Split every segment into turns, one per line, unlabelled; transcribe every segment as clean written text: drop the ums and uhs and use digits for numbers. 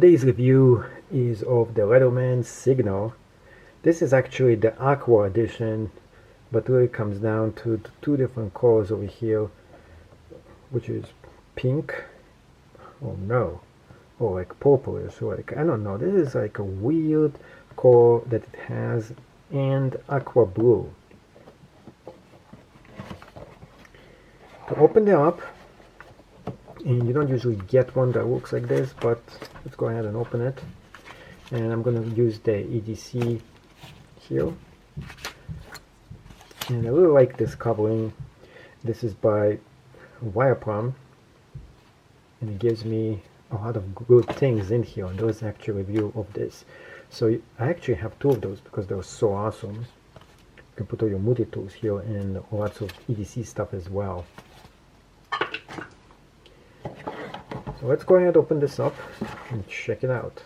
Today's review is of the Leathermansignal. This is actually the Aqua edition, but really comes down to two different colors over here, which is pink, oh no, or like purplish, or like, I don't know, this is like a weird color that it has, and aqua blue. To open it up, and you don't usually get one that looks like this, but let's go ahead and open it. And I'm going to use the EDC here. And I really like this covering. This is by Wireplum, and it gives me a lot of good things in here, and there's actually a review of this. So I actually have two of those because they're so awesome. You can put all your multi tools here and lots of EDC stuff as well. So let's go ahead and open this up and check it out.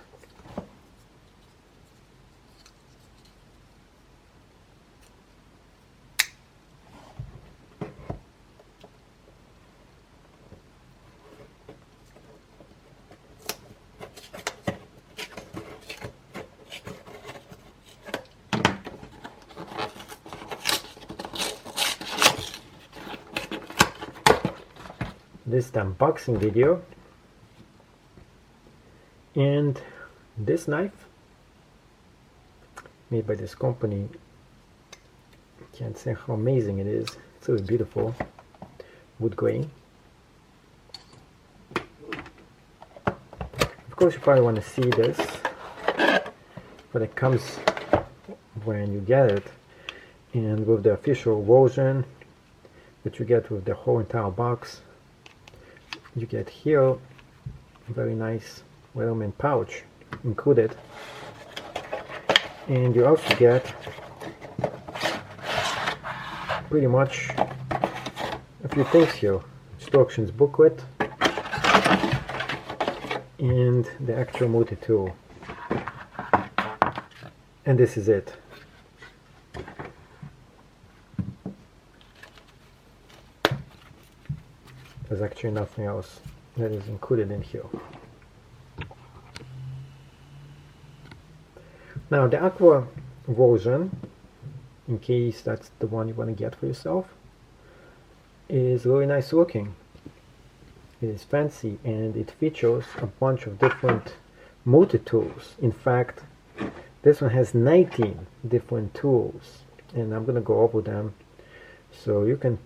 This is the unboxing video. And this knife, made by this company, can't say how amazing it is. It's really beautiful, wood grain. Of course you probably want to see this, but it comes when you get it, and with the official version that you get with the whole entire box, you get here a very nice Leatherman pouch included, and you also get pretty much a few things here: instructions booklet and the actual multi-tool, and this is it. There's actually nothing else that is included in here. Now the Aqua version, in case that's the one you want to get for yourself, is really nice looking. It is fancy, and it features a bunch of different multi-tools. In fact, this one has 19 different tools, and I'm going to go over them so you can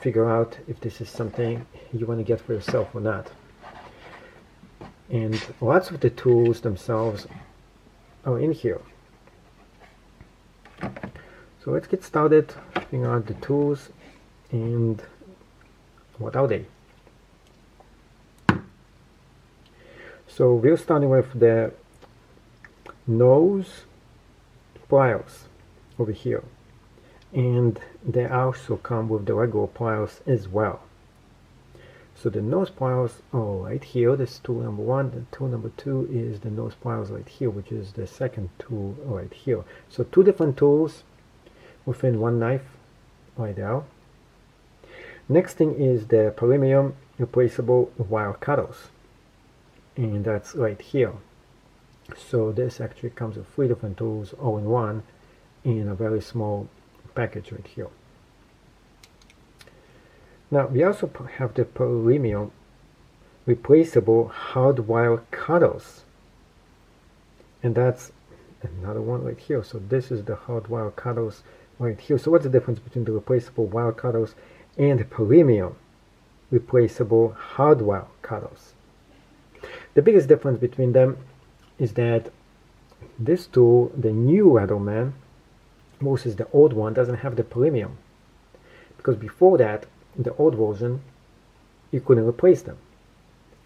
figure out if this is something you want to get for yourself or not. And lots of the tools themselves are in here. So let's get started figuring out the tools and what are they. So we're starting with the nose pliers over here, and they also come with the regular pliers as well. So the nose pliers are right here. This is tool number one. The tool number two is the nose pliers right here, which is the second tool right here. So two different tools within one knife right there. Next thing is the premium replaceable wire cutters, and that's right here. So this actually comes with three different tools all in one in a very small package right here. Now we also have the premium replaceable hard wire cutters, and that's another one right here. So this is the hard wire cutters right here. So what's the difference between the replaceable wire cutters and the premium replaceable hard wire cutters? The biggest difference between them is that this tool, the new Leatherman versus the old one, doesn't have the premium, because before that, the old version, you couldn't replace them.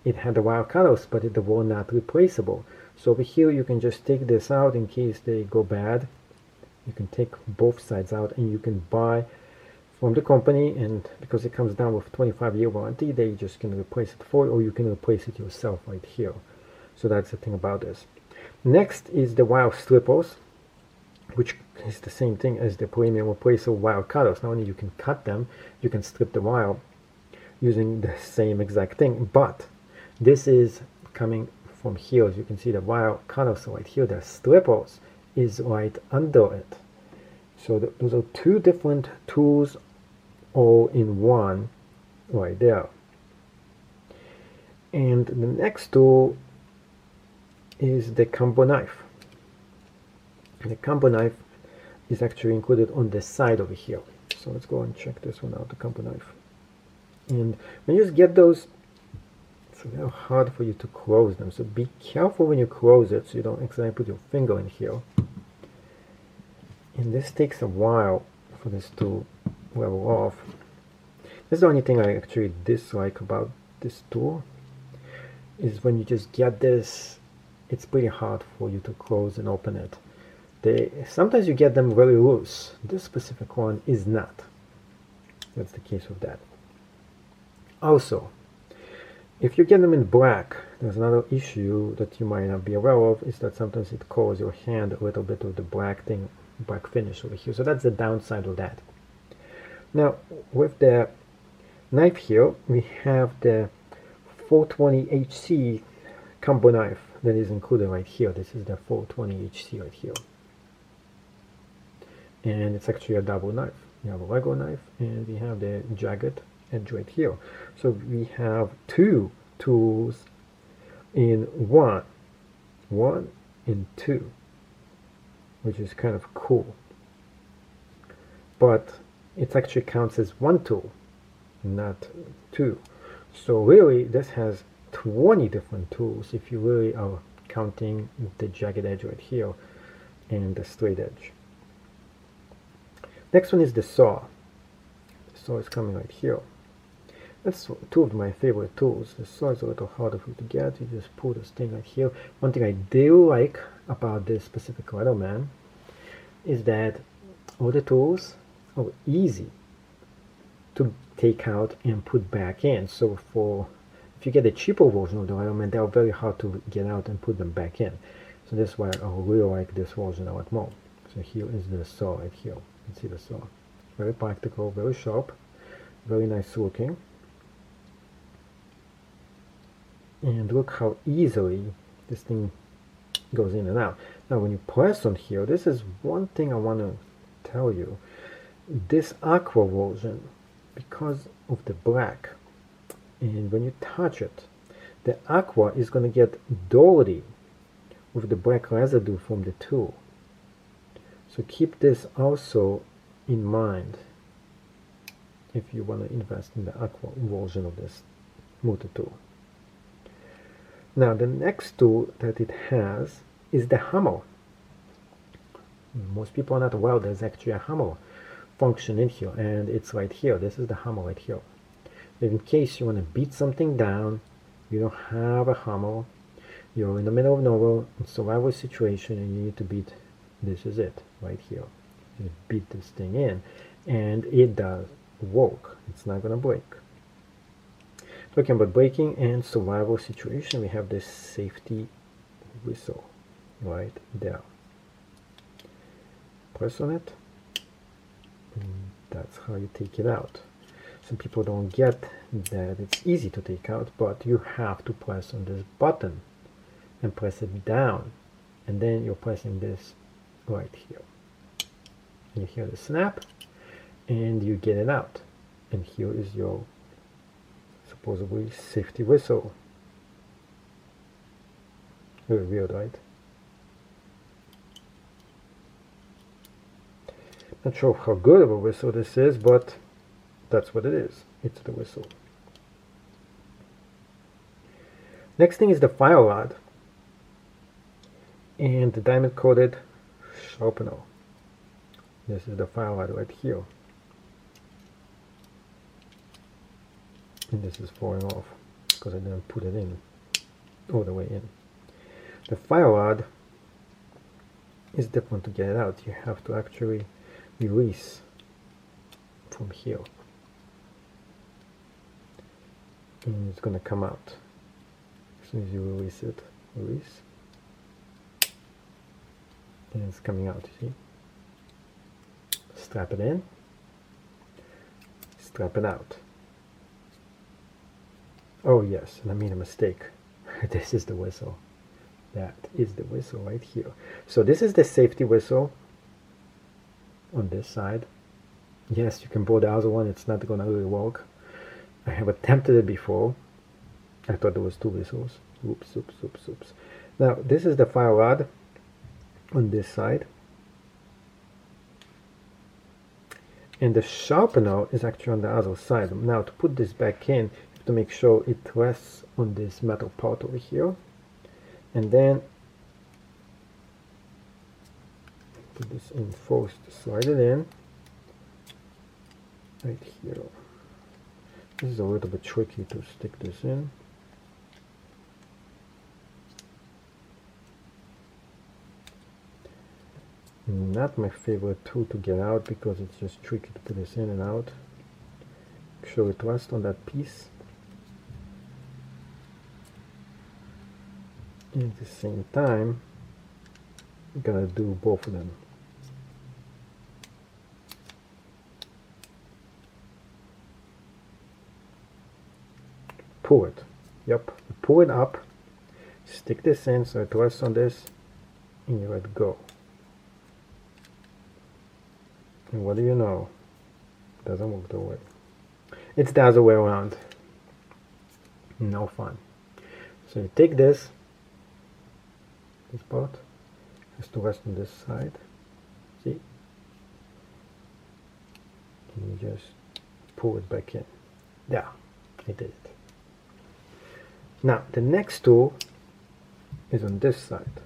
It had the wire cutters, but they were not replaceable. So over here you can just take this out in case they go bad. You can take both sides out, and you can buy from the company, and because it comes down with 25-year warranty, they just can replace it for you, or you can replace it yourself right here. So that's the thing about this. Next is the wire strippers, which is the same thing as the premium replaceable wire cutters. Not only you can cut them, you can strip the wire using the same exact thing, but this is coming from here, as you can see, the wire cutoffs right here, the strippers is right under it. So those are two different tools all in one right there. And the next tool is the combo knife. The combo knife is actually included on the side over here. So let's go and check this one out, the combo knife. And when you just get those, it's a little hard for you to close them. So be careful when you close it so you don't accidentally put your finger in here. And this takes a while for this to level off. This is the only thing I actually dislike about this tool, is when you just get this, it's pretty hard for you to close and open it. Sometimes you get them very loose. This specific one is not. That's the case with that. Also, if you get them in black, there's another issue that you might not be aware of, is that sometimes it covers your hand a little bit with the black thing, black finish over here. So that's the downside of that. Now, with the knife here, we have the 420HC combo knife that is included right here. This is the 420HC right here. And it's actually a double knife. We have a Lego knife and we have the jagged edge right here. So we have two tools in one in two, which is kind of cool. But it actually counts as one tool, not two. So really this has 20 different tools if you really are counting the jagged edge right here and the straight edge. Next one is the saw. The saw is coming right here. That's two of my favorite tools. The saw is a little harder for you to get. You just pull this thing right here. One thing I do like about this specific Leatherman is that all the tools are easy to take out and put back in. So if you get a cheaper version of the Leatherman, they are very hard to get out and put them back in. So that's why I really like this version a lot more. So here is the saw right here. You can see the saw. Very practical, very sharp, very nice looking. And look how easily this thing goes in and out. Now when you press on here, this is one thing I want to tell you. This Aqua version, because of the black, and when you touch it, the Aqua is going to get dirty with the black residue from the tool. So keep this also in mind if you want to invest in the Aqua version of this motor tool. Now the next tool that it has is the hammer. Most people are not aware there's actually a hammer function in here, and it's right here. This is the hammer right here. In case you want to beat something down, you don't have a hammer, you're in the middle of nowhere, in a survival situation, and you need to beat, this is it, right here. You beat this thing in, and it does work. It's not going to break. Talking about breaking and survival situation, we have this safety whistle right there. Press on it, and that's how you take it out. Some people don't get that it's easy to take out, but you have to press on this button and press it down, and then you're pressing this right here. And you hear the snap, and you get it out. And here is your supposedly safety whistle. Very weird, right? Not sure how good of a whistle this is, but that's what it is. It's the whistle. Next thing is the file rod and the diamond coated sharpener. This is the file rod right here. And this is falling off because I didn't put it in all the way in. The file rod is different to get it out. You have to actually release from here. And it's going to come out as soon as you release it. Release. And it's coming out, you see? Strap it in. Strap it out. Oh yes, and I made a mistake. This is the whistle. That is the whistle right here. So this is the safety whistle on this side. Yes, you can pull the other one. It's not going to really work. I have attempted it before. I thought there was two whistles. Oops, oops, oops, oops. Now, this is the file rod on this side. And the sharpener is actually on the other side. Now, to put this back in, you have to make sure it rests on this metal part over here. And then put this in first, slide it in right here. This is a little bit tricky to stick this in. Not my favorite tool to get out because it's just tricky to put this in and out. Make sure it rests on that piece. And at the same time, I'm gonna do both of them. Pull it. Yep, pull it up. Stick this in so it rests on this, and you let go. And what do you know? It doesn't work the way. It's the other way around. No fun. So you take this part has to rest on this side. See? And you just pull it back in. Yeah, I did it. Now the next tool is on this side.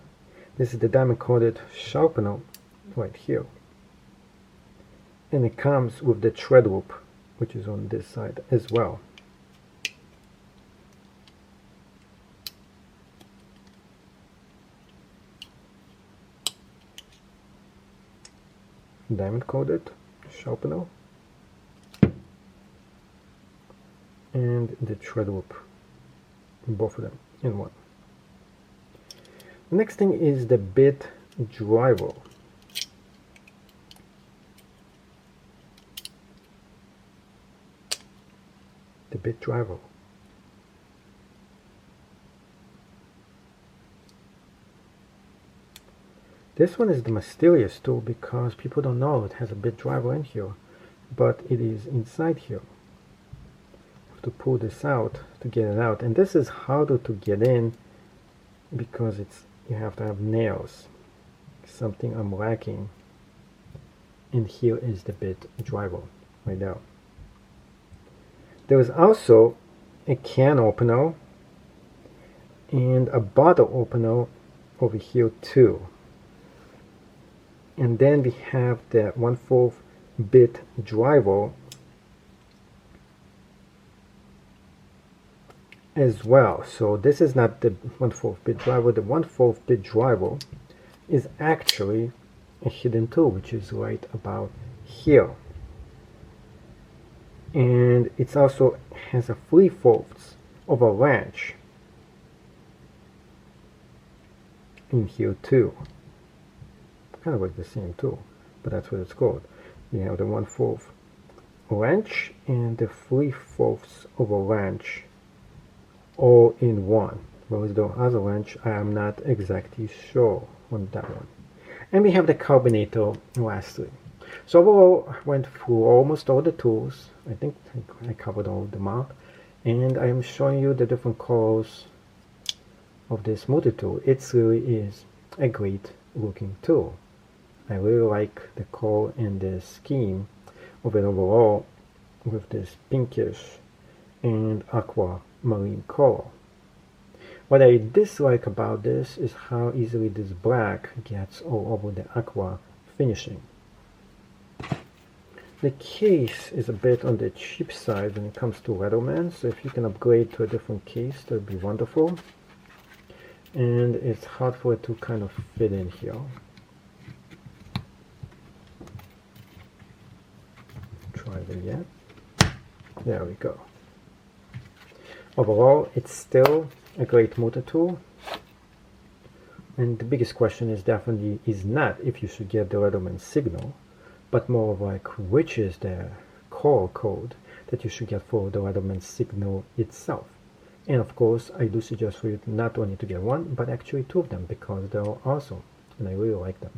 This is the diamond coated sharpener right here. And it comes with the thread loop, which is on this side as well. Diamond coated sharpener and the thread loop, both of them in one. The next thing is the bit driver. The bit driver. This one is the mysterious tool because people don't know it has a bit driver in here, but it is inside here. You have to pull this out to get it out, and this is harder to get in because you have to have nails. Something I'm lacking, and here is the bit driver right there. There is also a can opener and a bottle opener over here too. And then we have the 1/4 bit driver as well. So this is not the 1/4 bit driver. The 1/4 bit driver is actually a hidden tool, which is right about here. And it also has a 3/4 of a wrench in here too. Kind of like the same tool, but that's what it's called. You have the 1/4 wrench and the 3/4 of a wrench all in one. Whereas the other wrench, I am not exactly sure on that one. And we have the carbonator lastly. So overall, I went through almost all the tools. I think I covered all of them up. And I am showing you the different colors of this multi-tool. It really is a great looking tool. I really like the color and the scheme of it overall with this pinkish and aqua marine color. What I dislike about this is how easily this black gets all over the aqua finishing. The case is a bit on the cheap side when it comes to Leatherman, so if you can upgrade to a different case, that would be wonderful. And it's hard for it to kind of fit in here. Try it again. There we go. Overall, it's still a great motor tool. And the biggest question is definitely not if you should get the Leatherman signal, but more of like which is the core code that you should get for the Leatherman signal itself. And of course, I do suggest for you not only to get one, but actually two of them, because they're awesome and I really like them.